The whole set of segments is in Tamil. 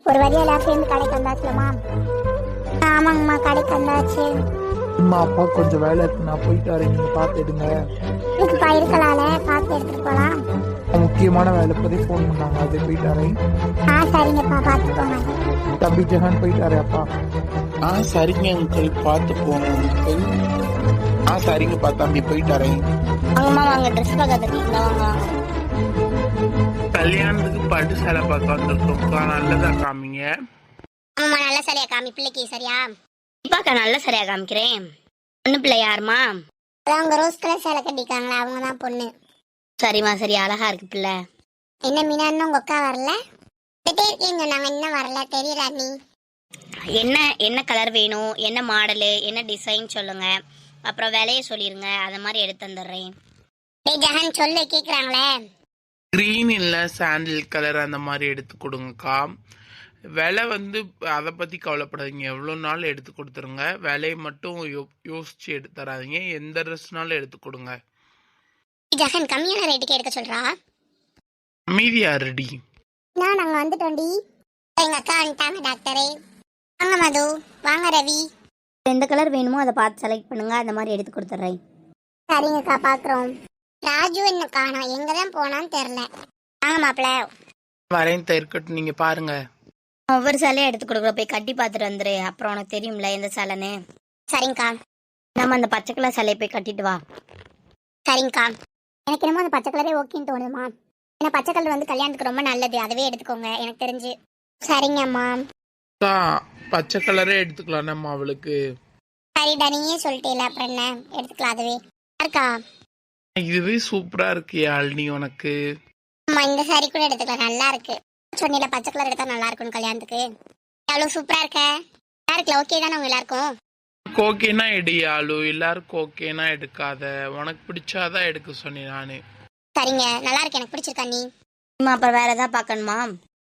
ஒரு வழியா எல்லாம் சேர்ந்து கடைக்கு வந்தாச்சுலமா. ஆமாங்கம்மா, கடைக்கு வந்தாச்சு. அம்மா அப்பா கொஞ்சம் வேலை இருக்கு, நான் போயிட்டு வரேன், நீங்க பார்த்து எடுங்க. இதுக்குப்பா இருக்கலால, பார்த்து எடுத்துட்டு போலாம். முக்கியமான வேலை பத்தி ஃபோன் பண்ணாங்க, அது போயிட்டு வரேன். சரிங்கப்பா, பார்த்துக்கோங்க. தம்பி ஜெகன் போயிட்டு வரேன் அப்பா. சரிங்க அங்கிள், பார்த்து போங்க அங்கிள். சரிங்கப்பா தம்பி, போயிட்டு வரேன். வாங்கம்மா வாங்க, ட்ரெஸ் பார்க்கறதுக்கு வாங்க. கல்யாணத்துக்கு பட்டு சேலை பார்க்க வந்திருக்கோம்க்கா, நல்லதா காமிங்க. ஆமாம்மா, நல்ல சரியா காமி பிள்ளைக்கு. சரியா இப்பாக்கா, நல்ல சரியா காமிக்கிறேன். பொண்ணு பிள்ளை யாருமா? அதான் அவங்க ரோஸ் கலர் சேலை கட்டிக்காங்களா, அவங்க தான் பொண்ணு. சரிம்மா, சரி, அழகா இருக்கு பிள்ளை. என்ன மீனா, இன்னும் உங்க அக்கா வரல? இருக்கீங்க, நாங்க இன்னும் வரல. தெரியல நீ என்ன கலர் வேணும், என்ன மாடலு, என்ன டிசைன் சொல்லுங்க, அப்புறம் விலைய சொல்லிருங்க, அத மாதிரி எடுத்து வந்துடுறேன். ஜெகன் சொல்லு, கேக்குறாங்களே. கிரீன் இல்ல சாண்டில் கலர் அந்த மாதிரி எடுத்து கொடுங்கக்கா. விலை அதை பத்தி கவலைப்படாதீங்க, எவ்வளோ நாள் எடுத்து கொடுத்துருங்க. விலையை மட்டும் யோசிச்சு எடுத்து தராதீங்க, எந்த ட்ரெஸ்னாலும் எடுத்து கொடுங்க. ஜெகன் கம்மியான ரேட்டுக்கு எடுக்க சொல்றா. மீதியா ரெடி? நாங்க வந்துட்டோண்டி. எங்க அக்கா வந்துட்டாங்க டாக்டரே. வாங்க மது, வாங்க ரவி. எந்த கலர் வேணுமோ அதை பார்த்து செலக்ட் பண்ணுங்க, அந்த மாதிரி எடுத்து கொடுத்துட்றேன். சரிங்கக்கா, பாக்குறோம். ராஜு என்ன காணோம், எங்கதான் போனான்னு தெரியல. வாங்க மாப்பிள்ள. வரேன் இருக்கட்டும், நீங்க பாருங்க. ஒவ்வொரு சேலையும் எடுத்து கொடுக்குற, போய் கட்டி பார்த்துட்டு வந்துரு, அப்புறம் உனக்கு தெரியும்ல எந்த சேலைன்னு. சரிங்கக்கா. நம்ம அந்த பச்சை கலர் சேலையை போய் கட்டிட்டு வா. சரிங்கக்கா. எனக்கு என்னமோ அந்த பச்சை கலரே ஓகேன்னு தோணுதுமா. ஏன்னா பச்சை கலர் கல்யாணத்துக்கு ரொம்ப நல்லது, அதுவே எடுத்துக்கோங்க எனக்கு தெரிஞ்சு. சரிங்கம்மா. பச்சை கலரே எடுத்துக்கலாம் நம்ம அவளுக்கு. சரிடா, நீயே சொல்லிட்டேல, அப்புறம் என்ன, எடுத்துக்கலாம் அதுவே. இருக்கா இதுவே சூப்பரா இருக்கு யாழ்னி உனக்கு. ஆமா, இந்த சாரி கூட எடுத்துக்கலாம், நல்லா இருக்கு. சொன்னில பச்சை கலர் எடுத்தா நல்லா இருக்கும் கல்யாணத்துக்கு. அவ்வளவு சூப்பரா இருக்க. யாருக்குல ஓகே தானே உங்க எல்லாருக்கும்? ஓகேனா எடு யாழு, எல்லாருக்கும் ஓகேனா எடுக்காத, உனக்கு பிடிச்சாதான் எடுக்க சொன்னேன் நானு. சரிங்க, நல்லா இருக்கு, எனக்கு பிடிச்சிருக்கா. நீ அப்புறம் வேற ஏதாவது பாக்கணுமா?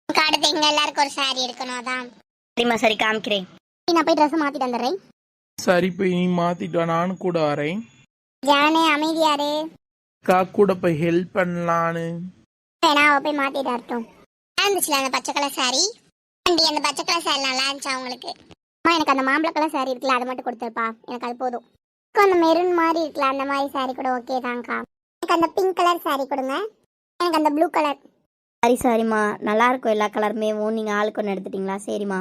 அடுத்து எங்க எல்லாருக்கும் ஒரு சாரி எடுக்கணும், அதான். சரிம்மா, சரி காமிக்கிறேன். நான் போய் ட்ரெஸ் மாத்திட்டு வந்துடுறேன். சரி, போய் நீ மாத்திட்டு வா, நானும் கூட வரேன். ஜானே அமைதியாரு. கூட போய் ஹெல்ப் பண்ணலான்னு. வேணா, அவ போய் மாத்திட்டு வரட்டும். இருந்துச்சுல அந்த பச்சை கலர் சாரி, அந்த பச்சை கலர் சாரி நல்லா இருந்துச்சா உங்களுக்கு? அம்மா, எனக்கு அந்த மாம்பழ கலர் சாரி இருக்குல்ல, அதை மட்டும் கொடுத்துருப்பா, எனக்கு அது போதும். அந்த மெரூன் மாதிரி இருக்குல்ல, அந்த மாதிரி சாரி கூட ஓகே தான்க்கா. எனக்கு அந்த பிங்க் கலர் சாரி கொடுங்க, எனக்கு அந்த ப்ளூ கலர். சரிம்மா, நல்லா இருக்கும் எல்லா கலருமே. நீங்க ஆளுக்கு ஒன்று எடுத்துட்டீங்களா? சரிம்மா.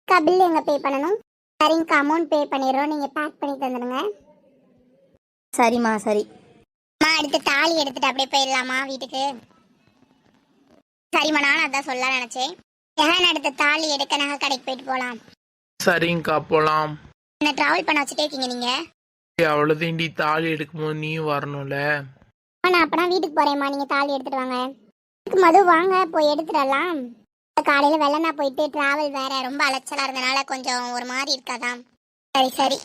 அக்கா, பில் எங்க பே பண்ணணும்? சரிங்கக்கா, அமௌண்ட் பே பண்ணிடுறோம், நீங்க பேக் பண்ணி தந்துடுங்க. சரிம்மா, சரி. அடுத்து தாலி எடுத்துட்டு அப்படியே போயிடலாமா வீட்டுக்கு? சரிம்மா, நானும் அதான் சொல்ல நினைச்சேன். ஜெகன் அடுத்த தாலி எடுக்க நகை கடைக்கு போயிட்டு போலாம். சரிங்கக்கா, போலாம். என்ன டிராவல் பண்ண வச்சுட்டே இருக்கீங்க நீங்க? அவ்வளவுதாண்டி, தாலி எடுக்கும்போது நீயும் வரணும்ல. நான் அப்பனா வீட்டுக்கு போறேம்மா, நீங்க தாலி எடுத்துட்டு வாங்க. மது வாங்க, போய் எடுத்துடலாம். காலையில வெள்ளனா போயிட்டு டிராவல் வேற ரொம்ப அலைச்சலா இருந்தனால கொஞ்சம் ஒரு மாதிரி இருக்காதான். சரி,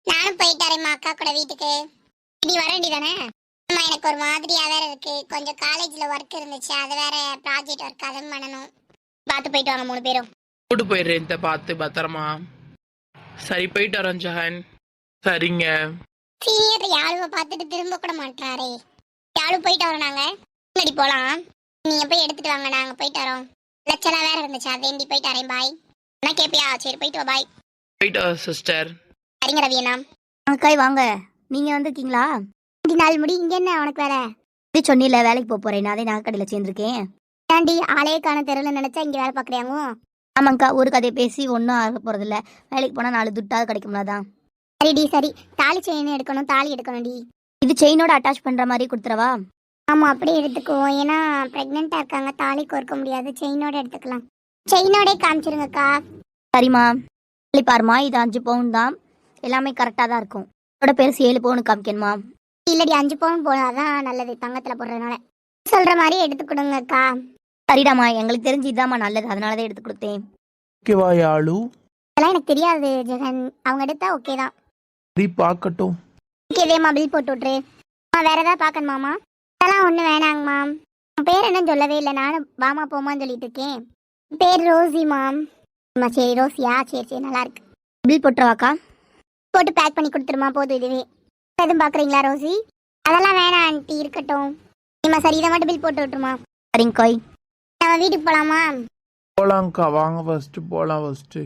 நானும் போயிட்டாரேம்மா அக்கா கூட வீட்டுக்கு. நீ வர வேண்டியதானே? அம்மா, எனக்கு ஒரு மாதிரியா வேற இருக்கு, கொஞ்சம் காலேஜ்ல ஒர்க் இருந்துச்சு, அது வேற ப்ராஜெக்ட் ஒர்க், அதுவும் பண்ணணும். பார்த்து போயிட்டு வாங்க 3 பேரும். கூட்டு போயிடுறேன், பார்த்து பத்திரமா. சரி, போயிட்டு வரேன் ஜஹன். சரிங்க. சீனியர் யாழுவை பார்த்துட்டு திரும்ப கூட மாட்டாரே. யாழு போயிட்டு வரோம் நாங்க. முன்னாடி போலாம், நீங்க போய் எடுத்துட்டு வாங்க, நாங்க போயிட்டு வரோம். லட்சலா வேற இருந்துச்சு, அதேண்டி போயிட்டு வரேன். பாய். என்ன கேப்பியா? சரி, போயிட்டு வா, பாய். போயிட்டு வா சிஸ்டர். சரிங்க ரவியண்ணா. அக்காய் வாங்க, நீங்க வந்திருக்கீங்களா? 2 நாள் முடி, இங்க என்ன உனக்கு வேலை? இது சொன்னில வேலைக்கு போறேன், அதே நகை கடையில சேர்ந்துருக்கேன். ஏண்டி ஆளே காண தெருல நினைச்சா இங்க வேலை பாக்குறியாங்க? ஆமாங்கக்கா, ஒரு கதையை பேசி ஒன்றும் ஆக போறதில்ல, வேலைக்கு போனா 4 துட்டாவது கிடைக்கும்லாதான். சரிடி, சரி. தாலி செயின் எடுக்கணும், தாலி எடுக்கணும்டி. இது செயினோட அட்டாச் பண்ற மாதிரி கொடுத்துறவா? ஆமா, அப்படியே எடுத்துக்குவோம், ஏன்னா பிரெக்னெண்டா இருக்காங்க, தாலி கோர்க்க முடியாது, செயினோட எடுத்துக்கலாம். செயினோட காமிச்சிருங்கக்கா. சரிம்மா, பாருமா, இது 5 பவுன் தான், எல்லாமே கரெக்டா தான் இருக்கும். இதோட பேர் 7 பவுன் காமிக்கணுமா? இல்லடி, 5 பவுன் போனாதான் நல்லது, தங்கத்துல போடுறதுனால. சொல்ற மாதிரி எடுத்து கொடுங்கக்கா. சரிடாமா, எங்களுக்கு தெரிஞ்சு இதாம்மா நல்லது, அதனாலதான் எடுத்து கொடுத்தேன். ஓகேவா யாழு? அதெல்லாம் எனக்கு தெரியாது ஜெகன், அவங்க எடுத்தா ஓகே தான். சரி, பார்க்கட்டும். ஓகேவேம்மா, பில் போட்டு விட்ரு. வேற ஏதாவது பார்க்கணுமாமா? அதெல்லாம் ஒன்றும் வேணாங்கம்மா. உன் பேர் என்னன்னு சொல்லவே இல்லை, நானும் வாமா போமான்னு சொல்லிட்டு இருக்கேன். பேர் ரோசி மாம். சரி, ரோசியா? சரி, நல்லா இருக்கு. பில் போட்டுருவாக்கா? போட்டு பேக் பண்ணி கொடுத்துருமா, போதும் இதுவே. எதுவும் பார்க்குறீங்களா ரோசி? அதெல்லாம் வேணாம் ஆண்டி, இருக்கட்டும். சரி, இதை மட்டும் பில் போட்டு விட்டுருமா. சரிங்க கோய், நம்ம வீட்டுக்கு போகலாமா? போலாங்க்கா, வாங்க ஃபர்ஸ்ட் போலாம் ஃபர்ஸ்ட்.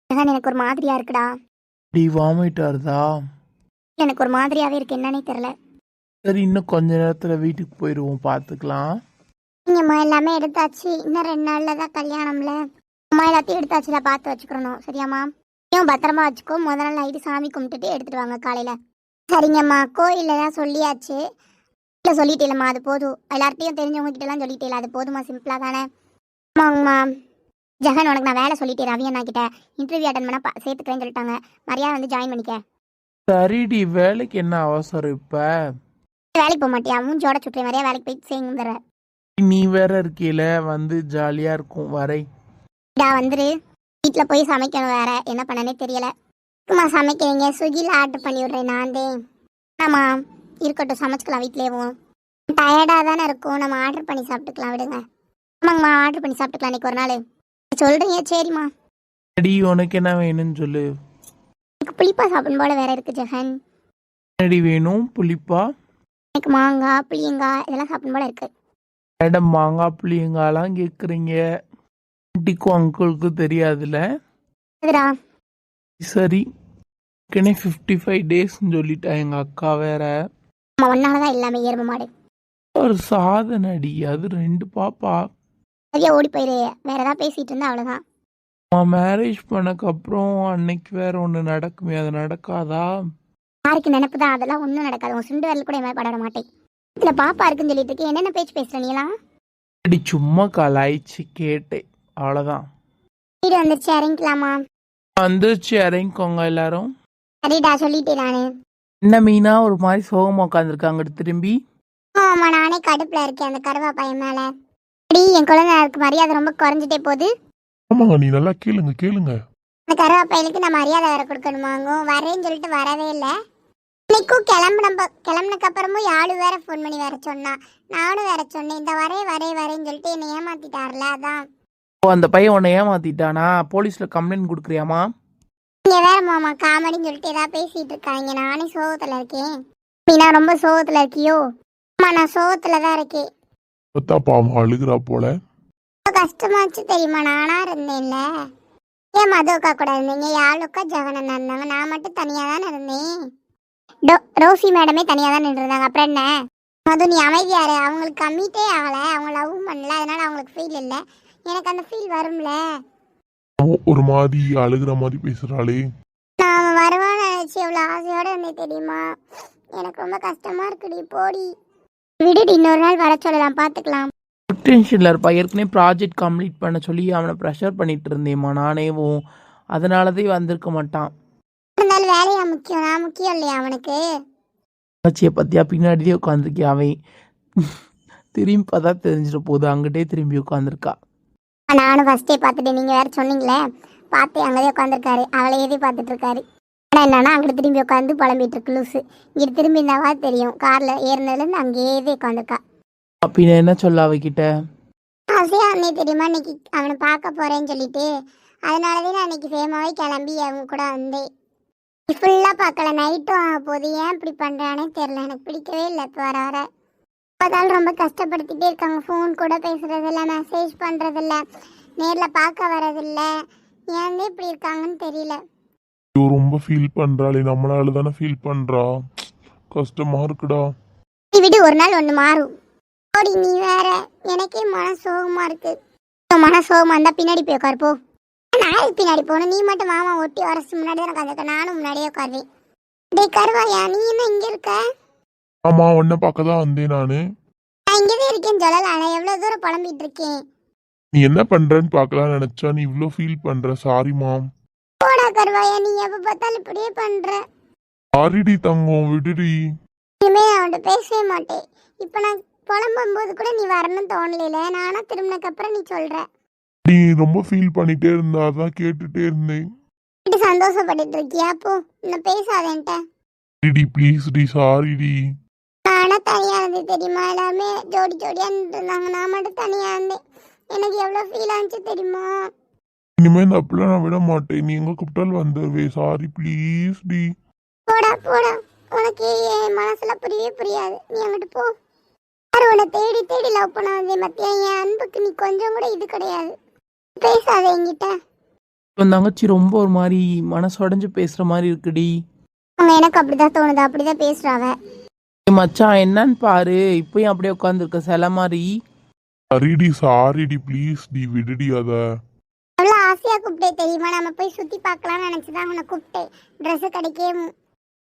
ஜெகன் எனக்கு ஒரு மாதிரியா இருக்குடா. டி வாமிட் வருதா? எனக்கு ஒரு மாதிரியாவே இருக்கு, என்னன்னே தெரியல. சரி, இன்னும் கொஞ்ச நேரத்துல வீட்டுக்கு போயிடுவோம், பார்த்துக்கலாம். நீங்கம்மா எல்லாமே எடுத்தாச்சு, இன்னும் 2 நாள்ல தான் கல்யாணம்ல. அம்மா எல்லாத்தையும் எடுத்தாச்சுல, பார்த்து வச்சுக்கணும் சரியாம்மா? நீயும் பத்திரமா வச்சுக்கோ. முதல் நாள் நைட்டு சாமி கும்பிட்டுட்டு எடுத்துட்டு வாங்க காலையில. சரிங்கம்மா. கோயில்ல தான் சொல்லியாச்சு. இல்லை சொல்லிட்டேலம்மா, அது போதும். எல்லார்ட்டையும் தெரிஞ்சவங்க கிட்டலாம் சொல்லிட்டேல, அது போதுமா? சிம்பிளா தானே? ஆமாங்கம்மா. ஜெகன் உனக்கு நான் வேலை சொல்லிட்டேன், ரவி அண்ணா கிட்ட இன்டர்வியூ அட்டன் பண்ண சேர்த்துக்கிறேன்னு சொல்லிட்டாங்க. மரியாதை வந்து ஜாயின் பண்ணிக்க. சரிடி, வேலைக்கு என்ன அவசரம் இப்ப? வேலைக்கு போக மாட்டியா? மூஞ்சோட சுட்டுறேன். வரையா வேலைக்கு போய் சேர்ந்துற. நீ வேற இருக்கையில வந்து ஜாலியா இருக்கும். வரை வந்துரு. வீட்டில் போய் சமைக்கணும், வேற என்ன பண்ணனே தெரியல. சும்மா சமைக்கிறீங்க, ஸ்விக்கியில் ஆர்டர் பண்ணி விட்றேன் நான் தான். ஆமாம் இருக்கட்டும், சமைச்சிக்கலாம் வீட்லேயும். டயர்டாக தானே இருக்கும், நம்ம ஆர்டர் பண்ணி சாப்பிட்டுக்கலாம் விடுங்க. ஆமாங்கம்மா, ஆர்டர் பண்ணி சாப்பிட்டுக்கலாம் இன்னைக்கு ஒரு நாள். சொல்கிறீங்க சரிம்மா. அடி, உனக்கு என்ன வேணும்னு சொல்லு. எனக்கு புளிப்பா சாப்பிடும் போல வேற இருக்கு ஜெகன். என்னடி வேணும்? புளிப்பா? எனக்கு மாங்காய் புளியங்காய் இதெல்லாம் சாப்பிடும் போல இருக்கு. மேடம், மாங்காய் புளியங்காலாம் கேட்குறீங்க, ஆண்டிக்கும் அங்கிளுக்கும் தெரியாதுல்ல? எதுடா? சரி, 55 டேஸ்ன்னு சொல்லிட்டா எங்க அக்கா வேற. நம்ம ஒன்னால தான் எல்லாமே ஏறும மாடு. ஒரு சாதனடி அது. 2 பாப்பா. சரியா ஓடி போயிரு. வேற ஏதாவது பேசிட்டு இருந்தா அவ்வளோதான். மேரேஜ் பண்ணக்கப்புறம் அன்னைக்கு வேற ஒன்று நடக்குமே, அது நடக்காதா? யாருக்கு நினைப்பு தான், அதெல்லாம் ஒன்றும் நடக்காது. உன் சுண்டு வரல கூட என் மேலே பட மாட்டேன். இதில் பாப்பா இருக்குன்னு சொல்லிட்டு இருக்கு. என்னென்ன பேச்சு பேசுற நீலாம்? அடி, சும்மா கலாய்ச்சி கேட்டேன், அவ்வளோதான். வீடு வந்துருச்சு, இறங்கிக்கலாமா? வந்துருச்சு, இறங்கிக்கோங்க எல்லாரும். சரிடா, சொல்லிட்டேன் நானு. என்ன மீனா ஒரு மாதிரி சோகமா உட்காந்துருக்காங்க திரும்பி? ஆமா, நானே கடுப்புல இருக்கேன் அந்த கருவா பையன் மேல. அடி, என் குழந்தைக்கு மரியாதை ரொம்ப குறைஞ்சிட்டே போகுது. ஆமாங்க, நீ நல்லா கேளுங்க கேளுங்க. அந்த கருவா பையனுக்கு நான் மரியாதை வேற கொடுக்கணுமாங்க. வரேன்னு சொல்லிட்டு வரவே இல்லை. இன்னைக்கும் கிளம்புனக்கு அப்புறமும் யாழு வேற ஃபோன் பண்ணி வேற சொன்னா. நானும் வேற சொன்னேன், இந்த வரேன்னு சொல்லிட்டு என்னை ஏமாத்திட்டார்ல, அதான். ஓ, அந்த பையன் உன்னை ஏமாத்திட்டானா? போலீஸ்ல கம்ப்ளைண்ட் கொடுக்குறியாமா? நீங்க வேற மாமா காமெடின்னு சொல்லிட்டு ஏதாவது பேசிட்டு இருக்காங்க. நானே சோகத்துல இருக்கேன். நீனா ரொம்ப சோகத்துல இருக்கியோ? ஆமா, நான் சோகத்துல தான் இருக்கேன். பாவம் அழுகிறா போல. கஷ்டமாச்சு தெரியுமா? நானா இருந்தேன்ல. ஏன் மதுக்கா கூட இருந்தீங்க? யாழுக்கா ஜெகனண்ணா இருந்தாங்க, நான் மட்டும் தனியா தானே இருந்தேன். ரோசி மேடமே தனியா தான் நின்றுருந்தாங்க. அப்புறம் என்ன மது, நீ அமைதியாரு. அவங்களுக்கு கம்மிட்டே ஆகல, அவங்க லவ் பண்ணல, அதனால அவங்களுக்கு ஃபீல் இல்லை. எனக்கு அந்த ஃபீல் வரும்ல. ஒரு மாதிரி அழுகிற மாதிரி பேசுறாளே. நான் அவன் வருவான்னு நினைச்சு எவ்வளவு ஆசையோட இருந்தேன் தெரியுமா? எனக்கு ரொம்ப கஷ்டமா இருக்குடி. போடி விடுடி, இன்னொரு நாள் வர சொல்லலாம், பாத்துக்கலாம். டென்ஷன்ல இருப்பா. ஏற்கனவே ப்ராஜெக்ட் கம்ப்ளீட் பண்ண சொல்லி அவனை ப்ரெஷர் பண்ணிட்டு இருந்தேம்மா நானேவும். அதனாலதான் வந்திருக்க மாட்டான். இருந்தாலும் வேலையா முக்கியம், நான் முக்கியம் இல்லையா அவனுக்கு? ஆச்சியை பத்தியா பின்னாடியே உட்காந்துருக்கேன். அவன் திரும்பி பார்த்தா தெரிஞ்சிட போகுது, அங்கிட்டே திரும்பி உட்காந்துருக்கா. நானும் ஃபர்ஸ்டே பார்த்துட்டு, நீங்க வேற சொன்னீங்களே பார்த்து அங்கேயே உட்காந்துருக்காரு. அவளை எதே பார்த்துட்டு இருக்காரு. ஆனால் என்னன்னா அங்கிட்ட திரும்பி உட்காந்து புலம்பிட்டு இருக்கு லூசு. இங்கிட்டு திரும்பி இருந்தாவா தெரியும், கார்ல ஏறினதுலேருந்து அங்கேயே உட்காந்துருக்கா. பின்ன என்ன சொல்ல அவகிட்ட? ஆசையா அன்னைக்கு தெரியுமா, இன்னைக்கு அவனை பார்க்க போறேன்னு சொல்லிட்டு, அதனாலதான் நான் இன்னைக்கு சேமாவே கிளம்பி அவங்க கூட வந்தேன். ஃபுல்லா பார்க்கல, நைட்டும் ஆக போது. ஏன் இப்படி பண்றானே தெரியல, எனக்கு பிடிக்கவே இல்லை. இப்போ வர வர பார்த்தாலும் ரொம்ப கஷ்டப்படுத்திட்டே இருக்காங்க. ஃபோன் கூட பேசுறதில்ல, மெசேஜ் பண்றதில்ல, நேர்ல பார்க்க வரதில்ல. ஏன் இப்படி இருக்காங்கன்னு தெரியல. ரொம்ப ஃபீல் பண்றாளே, நம்மளால தானே ஃபீல் பண்றா. கஷ்டமா இருக்குடா. நீ விடு, ஒரு நாள் ஒன்று மாறும். ஓடி, நீ வேற. எனக்கே மன சோகமா இருக்கு. மன சோகமா இருந்தா பின்னாடி போய் உட்காரு போ. நான் பின்னாடி போகணும், நீ மட்டும் மாமா ஒட்டி வரச்சு முன்னாடி தான் உட்காந்துருக்க. நானும் முன்னாடியே உட்காருவேன். டே கருவாயா, நீ என்ன இங்க இருக்க? ஆமா, உன்னை பார்க்க தான் வந்தேன் நானு. நான் இங்கதான் இருக்கேன்னு சொல்லலாம், நான் எவ்வளவு தூரம் புலம்பிட்டு இருக்கேன். நீ என்ன பண்றன்னு பார்க்கலாம் நினைச்சா நீ இவ்வளோ ஃபீல் பண்ற. சாரி மாம். போடா கருவாயா, நீ எப்ப பார்த்தாலும் இப்படியே பண்ற. சாரிடி தங்கம், விடுடி. இனிமே நான் அவன்கிட்ட பேசவே மாட்டேன். இப்ப நான் புலம்பும் போது கூட நீ வரணும்னு தோணல. நானா திரும்பினக்கு அப்புறம் நீ சொல்ற. நீ ரொம்ப ஃபீல் பண்ணிட்டே இருந்தா, அதான் கேட்டுட்டே இருந்தேன். சந்தோஷப்பட்டுட்டு இருக்கியா? போ, இன்னும் பேசாதேன்ட்ட. டி ப்ளீஸ் டி, சாரிடி. நானா தனியா இருந்தேன் தெரியுமா? எல்லாமே ஜோடி ஜோடியா இருந்தாங்க, நான் மட்டும் தனியா இருந்தேன். எனக்கு எவ்வளவு ஃபீல் ஆச்சு தெரியுமா? இனிமே இந்த அப்படிலாம் நான் விட மாட்டேன். நீ எங்க கூப்பிட்டாலும் வந்துடுவே. Sorry please D. போடா போடா, உனக்கு என் மனசுல புரியவே புரியாது. நீ அங்கிட்டு போ. யாரு உன்னை தேடி தேடி லவ் பண்ண வந்தேன் மத்தியா? என் அன்புக்கு நீ கொஞ்சம் கூட இது கிடையாது. பேசாத என்கிட்ட. உன் தங்கச்சி ரொம்ப ஒரு மாதிரி மனசுடைஞ்சு பேசுற மாதிரி இருக்குடி. அவங்க எனக்கு அப்படிதான் தோணுது, அப்படிதான் பேசுறாவ. ஏய் மச்சான் என்னன்னு பாரு, இப்பயும் அப்படியே உட்காந்துருக்க சில மாதிரி. சரிடி சாரிடி ப்ளீஸ் டி விடுடி அத. அவ்வளோ ஆசையா கூப்பிட்டே தெரியுமா, நம்ம போய் சுத்தி பார்க்கலாம்னு நினைச்சுதான் உன்னை கூப்பிட்டேன். ட்ரெஸ் கடைக்கே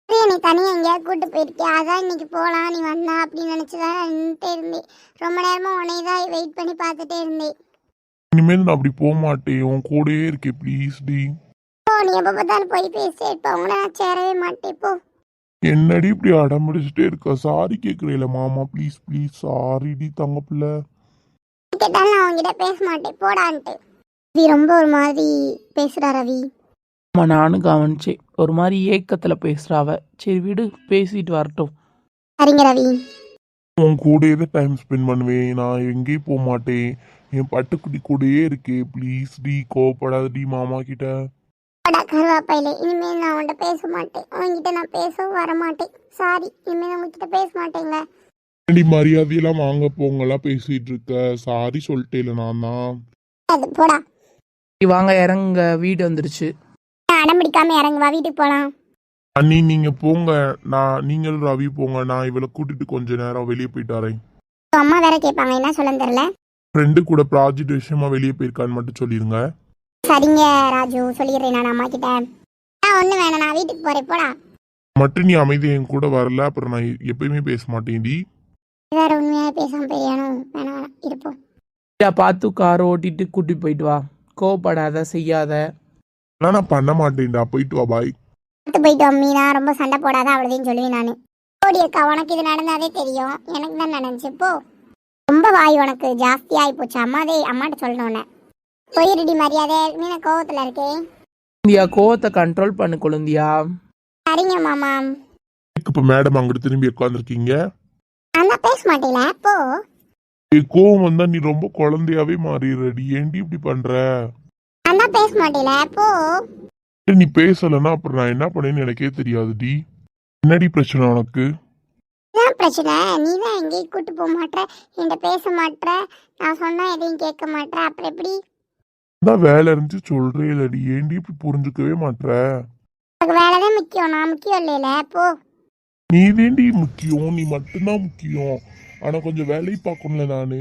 நீ தனியாக எங்கேயாவது கூட்டு போயிருக்கியா, அதான் இன்னைக்கு போகலாம் நீ வந்தா அப்படின்னு நினச்சிதான் நின்றுட்டே இருந்தேன். ரொம்ப நேரமா உன்னை தான் வெயிட் பண்ணி பார்த்துட்டே இருந்தேன். இனிமேல் நான் அப்படி போக மாட்டேன், உன் கூடயே இருக்கேன் ப்ளீஸ் டி. ஓ நீ எப்போ பார்த்தாலும் போய் பேசிட்டே இருப்ப, உங்களை நான் சேரவே மாட்டேன் போ. என்னடி இப்படி அடம் பிடிச்சிட்டே இருக்க? சாரி கேட்குறேல மாமா, ப்ளீஸ் ப்ளீஸ் சாரிடி தங்க பிள்ளை. கேட்டாலும் நான் உங்ககிட்ட பேச மாட்டேன் போடான்ட்டு. ரவி ரொம்ப ஒரு மாதிரி பேசுறா ரவி. ஆமா நானும் கவனிச்சேன், ஒரு மாதிரி ஏக்கத்துல பேசுறாவ. சரி விடு, பேசிட்டு வரட்டும். சரிங்க ரவி. உன் கூடயே தான் டைம் ஸ்பெண்ட் பண்ணுவேன், நான் எங்கேயும் போக மாட்டேன். என் பட்டுக்குட்டி கூடயே இருக்கே ப்ளீஸ் டி, கோவப்படாதடி மாமா கிட்ட. போடா கருவாப்பையில, இனிமேல் நான் உன்கிட்ட பேச மாட்டேன். உங்ககிட்ட நான் பேசவும் வர மாட்டேன். சாரி, இனிமேல் நான் உங்ககிட்ட பேச மாட்டேங்க. என்னடி மரியாதையெல்லாம் வாங்க போங்கலாம் பேசிட்டு இருக்க? சாரி சொல்லிட்டேல நான் தான். அது போடா. சரி, வாங்க இறங்க, வீடு வந்துருச்சு. நான் அடம் பிடிக்காம இறங்குவா, வீட்டுக்கு போலாம். அண்ணி நீங்க போங்க, நீங்களும் ரவி போங்க, நான் இவளை கூட்டிட்டு கொஞ்ச நேரம் வெளியே போயிட்டு வரேன். அம்மா வேற கேட்பாங்க, என்ன சொல்லன்னு தெரியல. ஃப்ரெண்டு கூட ப்ராஜெக்ட் விஷயமா வெளியே போயிருக்கான்னு மட்டும் சொல்லிடுங்க. சரிங்க ராஜு, சொல்லிடுறேன் நான் அம்மா கிட்ட. ஒண்ணு வேணாம், நான் வீட்டுக்கு போறேன் போடா. மட்டும் நீ அமைதி என் கூட வரல அப்புறம் நான் எப்பயுமே பேச மாட்டேன் டி. வேற உண்மையாக பேசாம பெரியானும் வேணாம் வேணாம் இருப்போம். பார்த்து கார் ஓட்டிட்டு கூட்டி போயிட்டு வா, கோவப்படாத செய்யாத. ஆனால் நான் பண்ண மாட்டேன்டா, போயிட்டு வா பாய். பார்த்து போயிட்டு மீனா, ரொம்ப சண்டை போடாத அவ்வளோதையும் சொல்லுவேன் நான். ஓடி அக்கா, உனக்கு இது நடந்தாதே தெரியும், எனக்கு தான் நடந்துச்சு போ. ரொம்ப வாய் உனக்கு ஜாஸ்தி ஆகி போச்சு. அம்மாட்ட சொல்லணும்னு போயிருடி மரியாதை. மீனா கோவத்தில் இருக்கேன். இந்தியா கோவத்தை கண்ட்ரோல் பண்ணு கொழுந்தியா. சரிங்க மாமா. இப்போ மேடம் அங்கிட்டு திரும்பி உட்காந்துருக்கீங்க. நான் தான் பேச மாட்டேல போ. கோவம் வந்தா நீ ரொம்ப குழந்தையாவே மாறிடுறடி, ஏன்டி இப்படி பண்ற? நான் தான் பேச மாட்டேல போ. நீ பேசலன்னா அப்புறம் நான் என்ன பண்ணேன்னு எனக்கே தெரியாதுடி. என்னடி பிரச்சனை உனக்கு? என்ன பிரச்சனை? நீ தான் எங்கேயும் கூட்டு போக மாட்டேற, என்கிட்ட பேச மாட்டேற, நான் சொன்னா எதையும் கேட்க மாட்டேற, அப்புறம் எப்படி? நான் வேலை இருந்துச்சு சொல்றே இல்லடி, ஏன்டி இப்படி புரிஞ்சுக்கவே மாட்ற? உனக்கு வேலைதான் முக்கியம், நான் முக்கியம் இல்லையில போ. நீ வேண்டி முக்கியம், நீ மட்டும்தான் முக்கியம். ஆனா கொஞ்சம் வேலையை பார்க்கணும்ல நானு.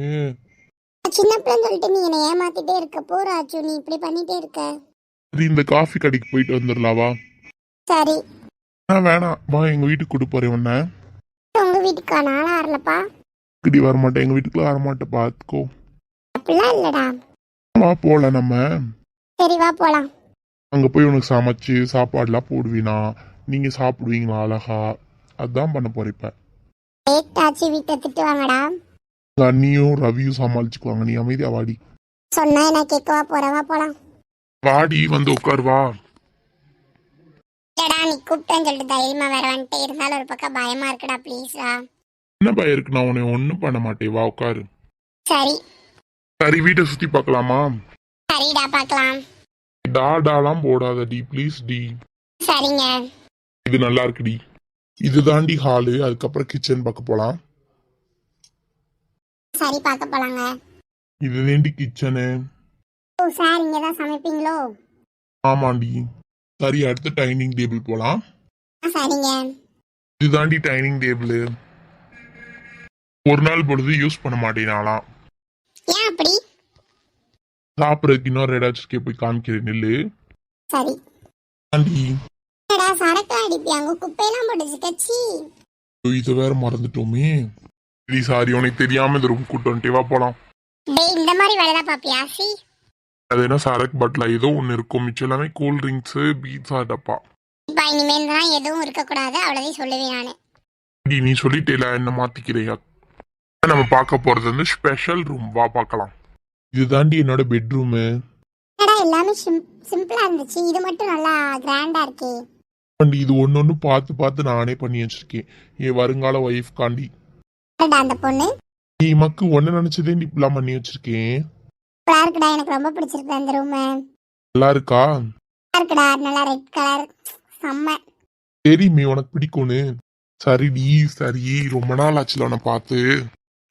சின்ன பிள்ளைன்னு சொல்லிட்டு நீ என்னை ஏமாத்திட்டே இருக்க போராச்சு, நீ இப்படி பண்ணிட்டே இருக்க. சரி இந்த காஃபி கடைக்கு போயிட்டு வந்துடலாவா? சரி. வேணாம் வா, எங்க வீட்டுக்கு கூட்டு போறேன் உன்ன. உங்க வீட்டுக்கா? நானும் வரலப்பா. இப்படி வரமாட்டேன், எங்க வீட்டுக்குள்ள வரமாட்டேன் பாத்துக்கோ. அப்படிலாம் இல்லடா. வா போல நம்ம. சரி வா போலாம். அங்க போய் உனக்கு சமைச்சு சாப்பாடுலாம் போடுவீனா, நீங்க சாப்பிடுவீங்களா அழகா? அதான் பண்ண போறேன் இப்ப. லேட்டாச்சு, வீட்டை திட்டு வாங்கடா. உங்க அண்ணியும் ரவியும் சமாளிச்சுக்குவாங்க, நீ அமைதியா வாடி. சொன்னா நான் கேட்கவா போறவா போலாம். வாடி வந்து உட்கார் வா. இல்லடா நீ கூப்பிட்டேன்னு சொல்லிட்டு தைரியமா வேற வந்துட்டே, இருந்தாலும் ஒரு பக்கம் பயமா இருக்குடா, ப்ளீஸ்டா. என்ன பயம் இருக்கு? நான் உன்னை ஒன்னும் பண்ண மாட்டேன், வா உட்காரு. சரி. சரி வீட்டை சுத்தி பார்க்கலாமா? சரிடா பார்க்கலாம். டாடாலாம் போடாதடி ப்ளீஸ் டி. சரிங்க. இது நல்லா இருக்குடி. இதுதாண்டி ஹாலு, அதுக்கப்புறம் கிச்சன் பார்க்க போலாம். சரி பார்க்க போலாங்க. இதுதாண்டி கிச்சனு. ஓ சார், இங்க தான் சமைப்பீங்களோ? ஆமாண்டி. சரி அடுத்து டைனிங் டேபிள் போலாம். சரிங்க. இதுதாண்டி டைனிங் டேபிள். ஒரு நாள் பொழுது யூஸ் பண்ண மாட்டேனாலாம். ஏன் அப்படி? சாப்பிட்றதுக்கு இன்னொரு ஏதாச்சும் போய் காமிக்கிறேன் நெல்லு. சரி. ஆண்டி என்னடா சரக்கு அடிப்பியாங்க, குப்பையெல்லாம் போட்டுச்சு கச்சி. இதை வேற மறந்துட்டோமே. சரி சாரி, உனக்கு தெரியாம இந்த ரூம் கூட்டு வந்துட்டே, வா போலாம். டேய் இந்த மாதிரி வேலைதான் பாப்பியா? சி. அது என்ன சரக்கு பட்டில் ஏதோ ஒன்று இருக்கும், மிச்சம் எல்லாமே கூல் ட்ரிங்க்ஸு பீட்ஸா டப்பா. இப்ப இனிமேல் தான் எதுவும் இருக்கக்கூடாது, அவ்வளோதான் சொல்லுவேன் நானு. நீ சொல்லிட்டேல, என்ன மாத்திக்கிறையா? நம்ம பார்க்க போறது வந்து ஸ்பெஷல் ரூம், வா பார்க்கலாம். இதுதாண்டி என்னோட பெட்ரூமு. என்னடா எல்லாமே சிம்பிளா இருந்துச்சு, இது மட்டும் நல்லா கிராண்டா இருக்கே. இது ஒன்னொன்னு பார்த்து பார்த்து நானே பண்ணி வச்சிருக்கேன் என் வருங்கால ஒய்ஃப் காண்டி. அந்த பொண்ணு நீ மக்கு ஒன்னு நினைச்சதே இப்பெல்லாம் பண்ணி வச்சிருக்கேன். நல்லா இருக்குடா, எனக்கு ரொம்ப பிடிச்சிருக்கு அந்த ரூம். நல்லா இருக்கா? நல்லா இருக்குடா, நல்லா ரெட் கலர் செம்ம. தெரியுமே உனக்கு பிடிக்கும்னு. சரிடி சரி, ரொம்ப நாள் ஆச்சுல உன்னை பார்த்து.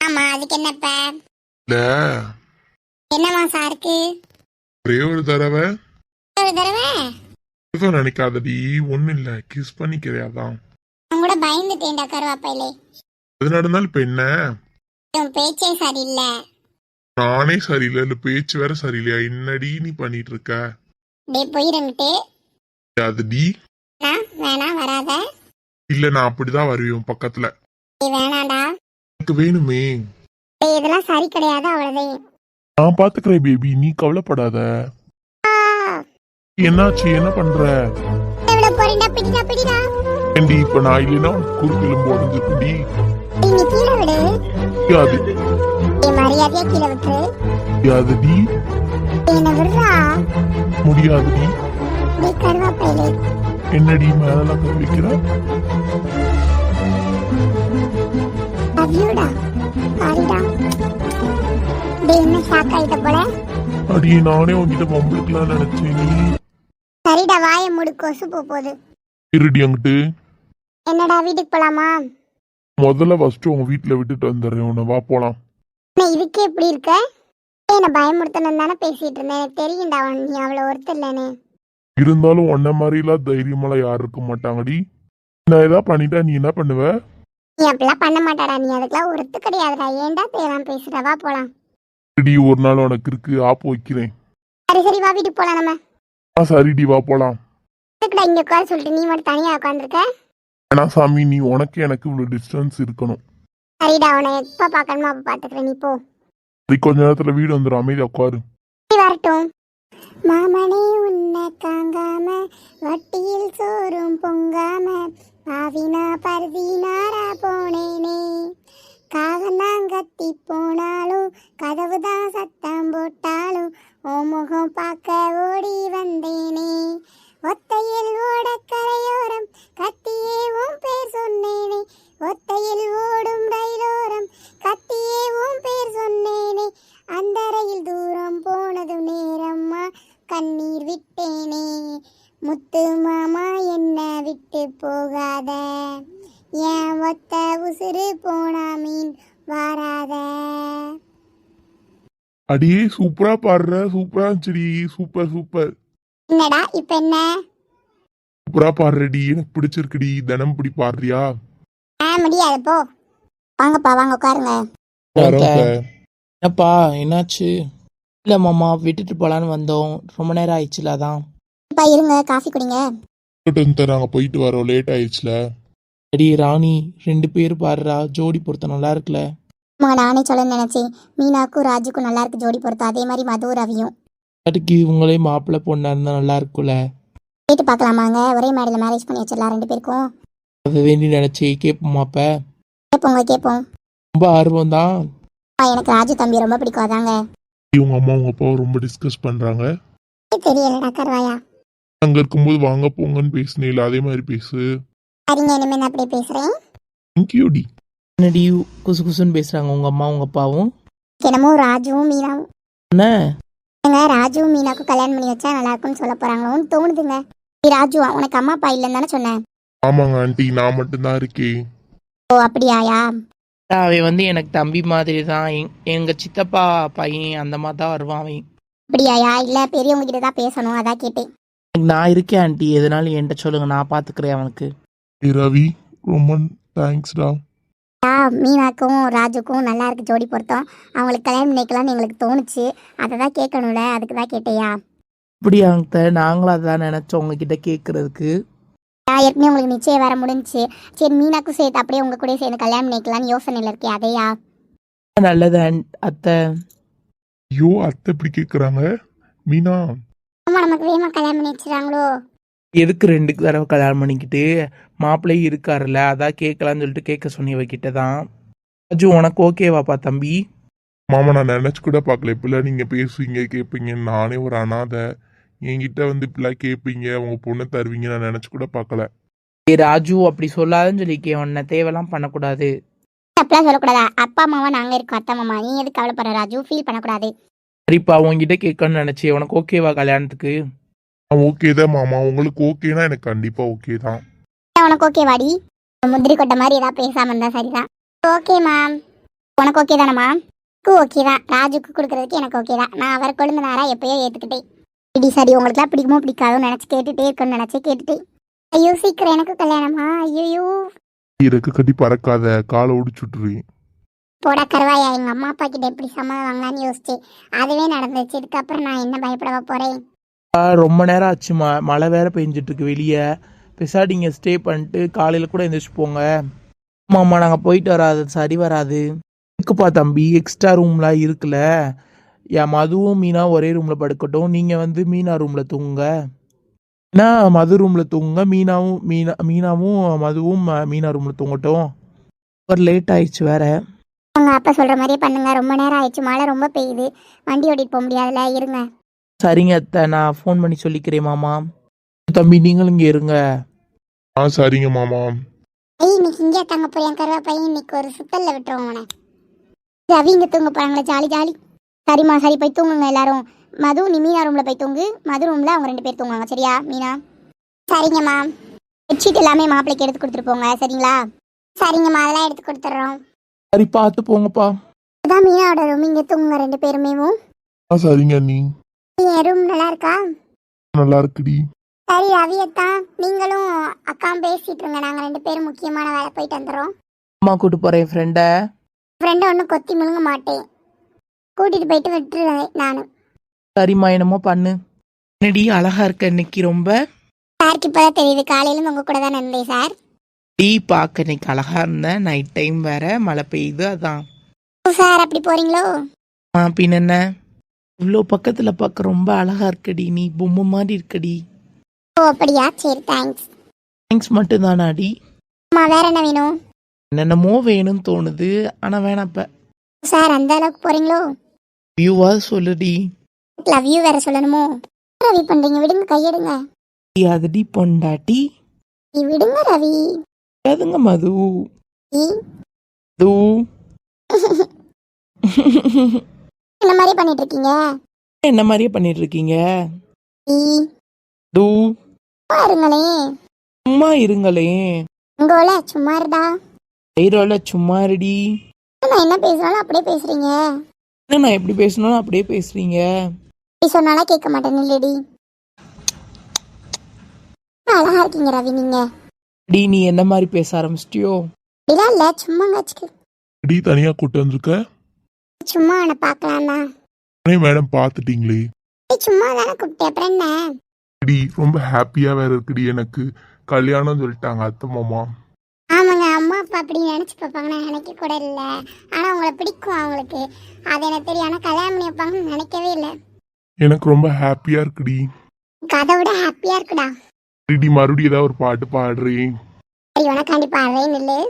ஆமா, அதுக்கு என்னப்ப? இல்ல என்னமா சாருக்கு? ஒரே ஒரு தடவை ஒரு தடவை எதுவும் நினைக்காதடி, ஒன்னும் இல்ல, கிஸ் பண்ணிக்கிறியாதான். நான் கூட பயந்துட்டேன்டா கருவாப்பையிலே. அது நடந்தாலும் இப்ப என்ன? உன் பேச்சே சரியில்லை. நானே சரியில்லை, இல்ல பேச்சு வேற சரியில்லையா? என்னடி நீ பண்ணிட்டு இருக்க? டே போயிருந்துட்டு அதுடி வேணா வராத. இல்ல நான் அப்படிதான் வருவேன் பக்கத்துல. நீ வேணாண்டா. எனக்கு வேணுமே. டேய் இதெல்லாம் சரி கிடையாது அவ்வளவுதான். நான் பாத்துக்கிறேன் பேபி, நீ கவலைப்படாத. என்னாச்சு, என்ன பண்ற? எவ்வளவு போறீண்டா, பிடிடா பிடிடா. ஏண்டி இப்ப நான் இல்லைன்னா குறுக்கெலும்பு உடஞ்சிருக்குடி. நீ கீழே விடு. அது நீ மரியாதையா கீழே விட்டுரு. அதுடி என்ன விடுறா. முடியாதுடி. நீ கருவாப்பையிலே என்னடி மேலெல்லாம் கை வைக்கிற? அவ்யூடா சாரிடா. டேய் என்ன ஷாக் ஆயிட்ட போல. அடி நானே உன்கிட்ட பம்பளுக்குலாம் நினைச்சேன். நீ சரிடா வாயை மூடு, கொசு போகுது. இருடி அங்கிட்டு. என்னடா வீட்டுக்கு போலாமா? முதல்ல ஃபர்ஸ்ட் உங்க வீட்டுல விட்டுட்டு வந்துடுறேன் உன்னை, வா போலாம். என்ன இதுக்கே இப்படி இருக்க? என்ன பயமுறுத்தணும் தானே பேசிட்டு இருந்தேன். எனக்கு தெரியும்டா நீ அவ்வளவு ஒருத்தர் இல்லைன்னு. இருந்தாலும் உன்ன மாதிரிலாம் தைரியமெல்லாம் யாரும் இருக்க மாட்டாங்கடி. நான் ஏதாவது பண்ணிட்டா நீ என்ன பண்ணுவ? நீ அப்படிலாம் பண்ண மாட்டாடா. நீ அதுக்கெல்லாம் ஒருத்து கிடையாதுடா. ஏன்டா தேவையான பேசுற? வா போலாம். சரிடி, ஒரு நாள் உனக்கு இருக்கு, ஆப்பு வைக்கிறேன். சரி சரி வா வீட்டுக்கு போலாம் நம்ம. சரிடி வா போலாம். எதுக்குடா இங்க உட்கார சொல்லிட்டு நீ மட்டும் தனியா உட்காந்துருக்க? ஆனா சாமி, நீ உனக்கு எனக்கு இவ்வளவு டிஸ்டன்ஸ் இருக்கணும். சரிடா உன்னை எப்ப பாக்கணுமோ அப்ப பாத்துக்கிறேன், நீ போ. சரி, கொஞ்ச நேரத்துல வீடு வந்துடும், அமைதியா உட்காரு. சரி, வரட்டும். மாமனே உன்னை காங்காம வட்டியில் சோறும் பொங்காம பாவினா பருதினாரா போனேனே. காகந்தான் கத்தி போனாலும் கதவுதான் சத்தம் போட்டாலும் ஓ முகம் பார்க்க ஓடி வந்தேனே. ஒத்தையில் ஓட கரையோரம் கத்தியே உன் பேர் சொன்னேனே. ஒத்தையில் ஓடும் ரயிலோரம் கத்தியே உன் பேர் சொன்னேனே. அந்த ரயில் தூரம் போனது நேரம்மா கண்ணீர் விட்டேனே. முத்து மாமா என்ன விட்டு போகாத, ஏன் ஒத்த உசுறு போனா மீன் வாராத. அடியே சூப்பரா பாடுற, சூப்பரா இருந்துச்சுடி, சூப்பர் சூப்பர். என்னடா இப்ப என்ன? சூப்பரா பாடுறடி, எனக்கு பிடிச்சிருக்குடி. தினம் இப்படி பாடுறியா? முடியாது போ. வாங்கப்பா வாங்க உட்காருங்க. என்னப்பா என்னாச்சு? இல்லை மாமா விட்டுட்டு போலான்னு வந்தோம், ரொம்ப நேரம் ஆயிடுச்சுல அதான். இப்பா இருங்க, காஃபி குடிங்க. நாங்க போயிட்டு வரோம், லேட் ஆயிடுச்சுல. அடி ராணி, 2 பேர் பாடுறா, ஜோடி பொருத்தம் நல்லா இருக்குல்ல? நானே சொல்ல நினைச்சேன். மீனாக்கும் ராஜுக்கும் நல்லா இருக்கு ஜோடி பொருத்தம். அதே மாதிரி மது ரவியும். அதுக்கு இவங்களே மாப்பிள்ளை பொண்ணா இருந்தா நல்லா இருக்கும்ல? கேட்டு பார்க்கலாமாங்க? ஒரே மேடையில் மேரேஜ் பண்ணி வச்சிடலாம் 2 பேருக்கும். அதை வேண்டி நினைச்சி கேட்போமாப்ப? கேட்போங்க கேட்போம். ரொம்ப ஆர்வம் தான். எனக்கு ராஜு தம்பி ரொம்ப பிடிக்கும் அதாங்க. உங்க அம்மா உங்க அப்பா ரொம்ப டிஸ்கஸ் பண்றாங்க. தெரியலடா கருவாயா. அங்க இருக்கும்போது வாங்க போங்கன்னு பேசுனேல, அதே மாதிரி பேசு. சரிங்க, இனிமே நான் அப்படியே பேசுறேன். தேங்க்யூடி. என்னடி குசு குசுன்னு பேசுறாங்க உங்க அம்மா உங்க அப்பாவும்? என்னமோ ராஜுவும் மீனாவும் என்ன ராஜுவும் மீனாக்கும் கல்யாணம் பண்ணி வச்சா நல்லா இருக்கும்னு சொல்ல போறாங்களோன்னு தோணுதுங்க. ராஜுவா உனக்கு அம்மா அப்பா இல்லைன்னு தானே சொன்னேன்? ஆமாங்க ஆண்டி, நான் மட்டும்தான் இருக்கேன். ஓ அப்படியாயா? அவன் எனக்கு தம்பி மாதிரி தான். எங்க சித்தப்பா பையன் அந்த மாதிரி தான் வருவான் அவன். அப்படியாயா? இல்ல பெரியவங்க கிட்ட தான் பேசணும், அதான் கேட்டேன். நான் இருக்கேன் ஆண்டி, எதனாலும் என்கிட்ட சொல்லுங்க, நான் பாத்துக்கிறேன் அவனுக்கு. ரவி ரொம்ப தேங்க்ஸ்டா. மீனாக்கும் ராஜுக்கும் நல்லா இருக்கு ஜோடி பொருத்தம். அவங்களுக்கு கல்யாணம் பண்ணிக்கலாம்னு எங்களுக்கு தோணுச்சு, அதை தான் கேட்கணும்ல, அதுக்கு தான் கேட்டேயா. அப்படியாங்க, நாங்களும் அதான் நினைச்சோம் உங்ககிட்ட கேட்கறதுக்கு. ஏற்கனவே உங்களுக்கு நிச்சயம் வர முடிஞ்சுச்சு. சரி மீனாக்கும் சேர்த்து அப்படியே உங்க கூட சேர்ந்து கல்யாணம் பண்ணிக்கலாம்னு யோசனையில் இருக்கே, அதையா? நல்லது அத்தை. ஐயோ அத்தை இப்படி கேக்குறாங்க. மீனா ஆமா, நமக்கு வேகமா கல்யாணம் பண்ணி வச்சுறாங்களோ? எதுக்கு 2 தடவை கல்யாணம் பண்ணிக்கிட்டு? மாப்பிள்ளையும் இருக்காருல்ல, அதான் கேட்கலான்னு சொல்லிட்டு கேட்க சொன்னியவகிட்ட தான். அஜு உனக்கு ஓகேவாப்பா தம்பி? மாமா நான் நினைச்சு கூட பார்க்கல இப்பெல்லாம் நீங்க பேசுவீங்க கேட்பீங்க. நானே ஒரு அனாதை, என்கிட்ட வந்து இப்பெல்லாம் கேட்பீங்க, உங்க பொண்ணை தருவீங்க, நான் நினைச்சு கூட பார்க்கல. ராஜு அப்படி சொல்லாதுன்னு சொல்லிக்கே, உன்னை தேவையெல்லாம் பண்ணக்கூடாது. அப்படிலாம் சொல்லக்கூடாதா? அப்பா அம்மாவா நாங்க இருக்கோம், அத்தை மாமா. நீ எதுக்கு கவலைப்படுற ராஜு? ஃபீல் பண்ணக்கூடாது. சரிப்பா, உங்ககிட்ட கேட்கணும்னு நினைச்சேன். உனக்கு ஓகேவா கல்யாணத்துக்கு? ஓகே தான் மாமா, உங்களுக்கு ஓகேனா எனக்கு கண்டிப்பா ஓகே தான். உனக்கு ஓகே வாடி? முந்திரி கொட்டை மாதிரி ஏதாவது பேசாம இருந்தா சரிதான். Okay ma'am. உனக்கு ஓகே தானம்மா? ஓகே தான். ராஜுக்கு கொடுக்கறதுக்கு எனக்கு ஓகே தான். நான் அவர் கொழுந்தனாரா எப்பயோ ஏத்துக்கிட்டேன். சரி சரி, உங்களுக்குலாம் பிடிக்குமோ பிடிக்காதோ நினச்சி கேட்டுட்டே இருக்கணும்னு நினச்சி கேட்டுட்டே. ஐயோ சீக்கிரம் எனக்கு கல்யாணமா? ஐயோ இறக்க கட்டி பறக்காத, காலை ஒடிச்சுட்டுருவேன். போடா கருவாயா, எங்கள் அம்மா அப்பா கிட்ட எப்படி சம்மதம் வாங்கலான்னு யோசிச்சு அதுவே நடந்துச்சு. இதுக்கப்புறம் நான் என்ன பயப்படவா போகிறேன்? ரொம்ப நேரம் ஆச்சு, மழை வேற பெஞ்சிட்டு இருக்கு வெளியே. பெருசாக நீங்கள் ஸ்டே பண்ணிட்டு காலையில் கூட எந்திரிச்சு போங்க. ஆமாம்மா, நாங்கள் போயிட்டு வராது சரி வராது. இருக்குப்பா தம்பி, எக்ஸ்ட்ரா ரூம்லாம் இருக்குல்ல. என் மதுவும் மீனா ஒரே ரூமில் படுக்கட்டும், நீங்கள் வந்து மீனா ரூமில் தூங்குங்க. ஏன்னா மது ரூமில் தூங்குங்க, மீனாவும் மதுவும் மீனா ரூமில் தூங்கட்டும். ஒரு லேட் ஆயிடுச்சு வேற. உங்கள் அப்பா சொல்கிற மாதிரியே பண்ணுங்க. ரொம்ப நேரம் ஆயிடுச்சு, மழை ரொம்ப பெய்யுது, வண்டி ஓட்டிட்டு போக முடியாதுல்ல, இருங்க. சரிங்க அத்தை, நான் ஃபோன் பண்ணி சொல்லிக்கிறேன் மாமா. தம்பி நீங்களும் இங்கே இருங்க. சரிங்க மாமா. ஐய் இன்னைக்கு இங்கே தங்க போறேன் கருவா பையன், இன்னைக்கு ஒரு சுத்தல்ல விட்டுருவோம் உன. ரவி இங்கே தூங்க போகிறாங்களே, ஜாலி ஜாலி. சரிம்மா சரி, போய் தூங்குங்க எல்லாரும். மது நீ மீனா ரூமில் போய் தூங்கு, மது ரூமில் அவங்க 2 பேர் தூங்குவாங்க, சரியா மீனா? சரிங்கம்மா. பெட்ஷீட் எல்லாமே மாப்பிள்ளைக்கு எடுத்து கொடுத்துட்டு போங்க, சரிங்களா? சரிங்கம்மா, அதெல்லாம் எடுத்து கொடுத்துட்றோம். சரி பார்த்து போங்கப்பா. அதான் மீனாவோட ரூம், இங்கே தூங்குங்க 2 பேருமேவும். சரிங்க நீ. என் ரூம் நல்லா இருக்கா? நல்லா இருக்குடி. சரி ரவியத்தான், நீங்களும் அக்காவும் பேசிட்டு இருங்க, நாங்கள் 2 பேரும் முக்கியமான வேலை போயிட்டு வந்துடுறோம். அம்மா கூட்டு போகிறேன் ஃப்ரெண்டை. ஃப்ரெண்டை ஒன்றும் கொத்தி முழுங்க மாட்டேன், கூட்டிகிட்டு போயிட்டு விட்டுருவேன் நான். சரிம்மா, என்னமோ பண்ணு. என்னடி அழகா இருக்க இன்னைக்கு ரொம்ப. சாருக்கு இப்போ தான் தெரியுது, காலையிலும் உங்கள் கூட தான் இருந்தேன் சார். டீ பார்க்க இன்னைக்கு அழகா இருந்தேன், நைட் டைம் வேற மழை பெய்யுது அதான். ஓ சார் அப்படி போகிறீங்களோ? பின்ன என்ன, இவ்வளோ பக்கத்தில் பார்க்க ரொம்ப அழகா இருக்கடி, நீ பொம்மை மாதிரி இருக்கடி. ஓ அப்படியா, சரி தேங்க்ஸ். தேங்க்ஸ் மட்டும்தானாடி? அம்மா வேற என்ன வேணும்? என்னென்னமோ வேணும்னு தோணுது, ஆனால் வேணாப்ப. சார் அந்த அளவுக்கு போகிறீங்களோ? வியூவா சொல்லுடி. லவ் யூ வேற சொல்லணுமோ? ரவி பண்ணுறீங்க, விடுங்க கையெடுங்க. அதுடி பொண்டாட்டி. நீ விடுங்க ரவி. எதுங்க மது? ஈ. தூ. என்ன மாதிரி பண்ணிட்டு இருக்கீங்க? என்ன மாதிரியே பண்ணிட்டு இருக்கீங்க? ஈ. தூ. பாருங்களே. சும்மா இருங்களே. உங்கள சும்மா இருடா. ஐரோல சும்மா இருடி. நான் என்ன பேசுனாலும் அப்படியே பேசுறீங்க. என்ன நான் எப்படி பேசணும் அப்படியே பேசுறீங்க? இப்படி சொன்னாலும் கேட்க மாட்டேன் இல்லடி. அழகா இருக்கீங்க ரவி நீங்க. டி நீ என்ன மாதிரி பேச ஆரம்பிச்சிட்டியோ? இல்ல இல்ல சும்மா வச்சுக்க. டி தனியா கூட்டு வந்திருக்க? சும்மா அவனை பார்க்கலாம்னா. மேடம் பாத்துட்டீங்களே. சும்மா தானே கூப்பிட்டேன், அப்புறம் என்ன? டி ரொம்ப ஹாப்பியா வேற இருக்குடி, எனக்கு கல்யாணம் சொல்லிட்டாங்க அத்தை மாமா. ஆமாங்க, அம்மா அப்பா அப்படி நினைச்சு பார்ப்பாங்க, நான் நினைக்க கூட இல்லை. ஆனா உங்களை பிடிக்கும் அவங்களுக்கு, அது எனக்கு தெரியும். ஆனா கல்யாணம் பண்ணி வைப்பாங்கன்னு நினைக்கவே இல்லை. எனக்கு ரொம்ப ஹாப்பியா இருக்குடி. அதை விட ஹாப்பியா இருக்குடா. டி மறுபடியும் ஏதாவது ஒரு பாட்டு பாடுறேன். சரி உனக்காண்டி பாடுறேன் இல்லை.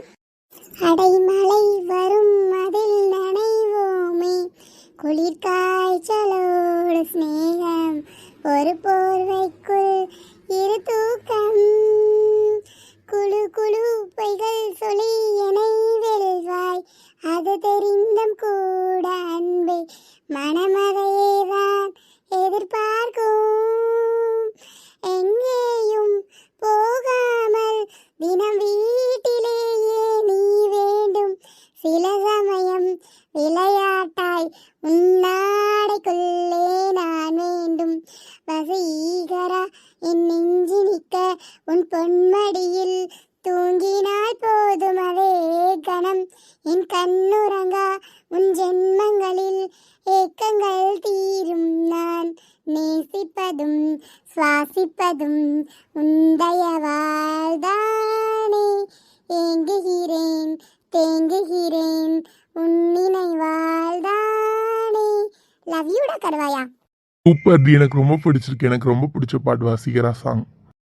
அடைமலை வரும் அதில் நனைவோமே, குளிர் காய்ச்சலோடு ஸ்நேகம், ஒரு போர்வைக்குள் இரு தூக்கம், குழு குழு பொய்கள் சொல்லி என்னை வெல்வாய், அது தெரிந்தும் கூட அன்பே மனமதையேதான் எதிர்பார்க்கும், எங்கேயும் போகாமல் தினம் வீட்டிலேயே நீ வேண்டும், சில சமயம் விளையாட்டாய் உன்னாடைக்குள்ளே நான் வேண்டும், வசீகரா என் நெஞ்சு நிற்க உன் பொன்மடியில் தூங்கினால் போதும் அதே கணம், என் கண்ணுறங்கா உன் ஜென்மங்களில் ஏக்கங்கள் தீரும், நான் நேசிப்பதும் சுவாசிப்பதும் உந்தயவாழ்தானே, ஏங்குகிறேன் தேங்குகிறேன் உன் நினைவாழ்தானே. லவ் யூடா கருவாயா. சூப்பர் டி, எனக்கு ரொம்ப பிடிச்சிருக்கு. எனக்கு ரொம்ப பிடிச்ச பாட்டு வசீகரா சாங்.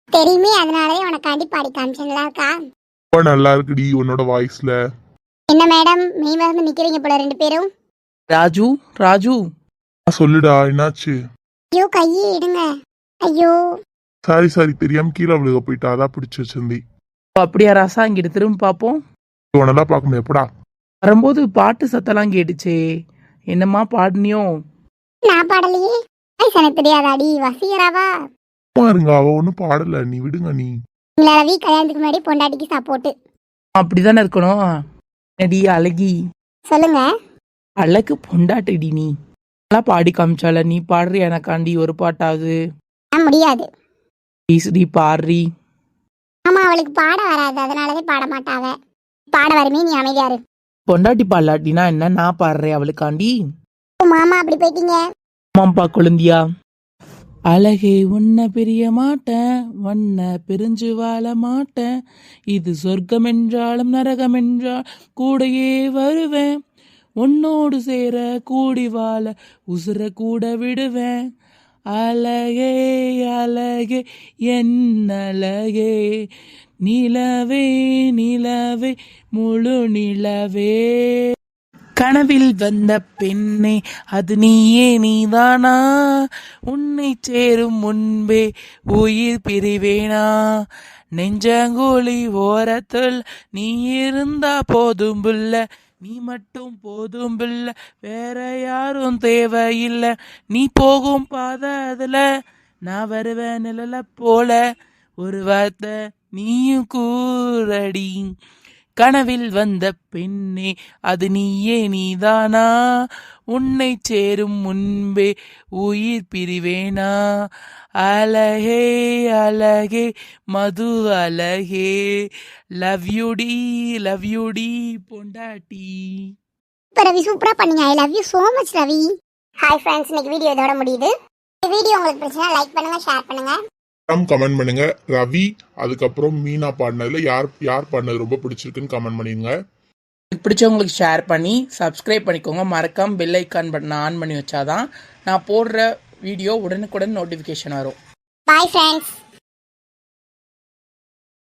தெரியுமே, அதனாலே உனக்காண்டி பாடி காமிச்சேன். நல்லா இருக்கா? ரொம்ப நல்லா இருக்குடி உன்னோட வாய்ஸ்ல. என்ன மேடம் மெய் மறந்து நிக்கிறீங்க போல 2 பேரும். ராஜு ராஜு சொல்லுடா என்னாச்சு? ஐயோ கையே எடுங்க. ஐயோ சாரி தெரியாம கீழே விழுக போயிட்டா, அதான் பிடிச்சி வச்சிருந்தேன். அப்படியா ராசா, இங்கிட்டு திரும்ப பார்ப்போம். உன்னெல்லா பார்க்க முடியும் எப்படா? வரும்போது பாட்டு சத்தெல்லாம் கேட்டுச்சே, என்னம்மா பாடுனியோ? நான் பாடலையே. எனக்கு தெரியாதாடி, வசீகராவா? பாருங்க அவ ஒன்னும் பாடல, நீ விடுங்க. நீ ரவி கல்யாணத்துக்கு முன்னாடி பொண்டாட்டிக்கு சப்போர்ட். அப்படிதானே இருக்கணும். அடி அழகி. சொல்லுங்க. அழகு பொண்டாட்டிடி நீ. நல்லா பாடி காமிச்சால, நீ பாடுறி எனக்காண்டி ஒரு பாட்டாவது. முடியாது. ப்ளீஸ் டி பாடுறி. ஆமா, அவளுக்கு பாட வராது, அதனாலதான் பாட மாட்டாவ. பாட வருமே, நீ அமைதியாரு. பொண்டாட்டி பாடலாட்டினா என்ன, நான் பாடுறேன் அவளுக்காண்டி. மாமா அப்படி போயிட்டீங்க. ஆமாப்பா குழந்தையா. அழகே உன்னை பிரிய மாட்டேன், வண்ண பிரிஞ்சு வாழ மாட்டேன், இது சொர்க்கம் என்றாலும் நரகம் என்றால் கூடையே வருவேன், உன்னோடு சேர கூடி வாழ உசுர கூட விடுவேன், அழகே அழகே என் அழகே, நிலவே நிலவே முழு நிலவே, கனவில் வந்த பெண்ணே அது நீயே நீதானா, உன்னை சேரும் முன்பே உயிர் பிரிவேனா, நெஞ்சங்கோழி ஓரத்தில் நீ இருந்தா போதும் புள்ள, நீ மட்டும் போதும் புள்ள, வேற யாரும் தேவையில்லை, நீ போகும் பாதை அதுல நான் வருவேன் நிழல போல, ஒரு வார்த்தை நீயும் கூறடி, கனவில் வந்த பெண்ணே அது நீயே நீதானா, உன்னை சேரும் முன்பே உயிர் பிரிவேனா, அழகே அழகே மது அழகே, லவ் யூ டி பொண்டாட்டி. ரவி சூப்பரா பண்ணீங்க. I love you so much Ravi. Hi friends, இன்னைக்கு வீடியோ இதோட முடியுது. இந்த வீடியோ உங்களுக்கு பிடிச்சா லைக் பண்ணுங்க, ஷேர் பண்ணுங்க, கமெண்ட் பண்ணுங்க. ரவி அதுக்கப்புறம் மீனா பாடினதுல யார் பாடினது ரொம்ப பிடிச்சிருக்குன்னு கமெண்ட் பண்ணிருங்க. பிடிச்சவங்களுக்கு ஷேர் பண்ணி சப்ஸ்கிரைப் பண்ணிக்கோங்க. மறக்காம பெல் ஐக்கான் பட்டனை ஆன் பண்ணி வச்சாதான் நான் போடுற வீடியோ உடனுக்குடன் நோட்டிஃபிகேஷன் வரும். Bye friends.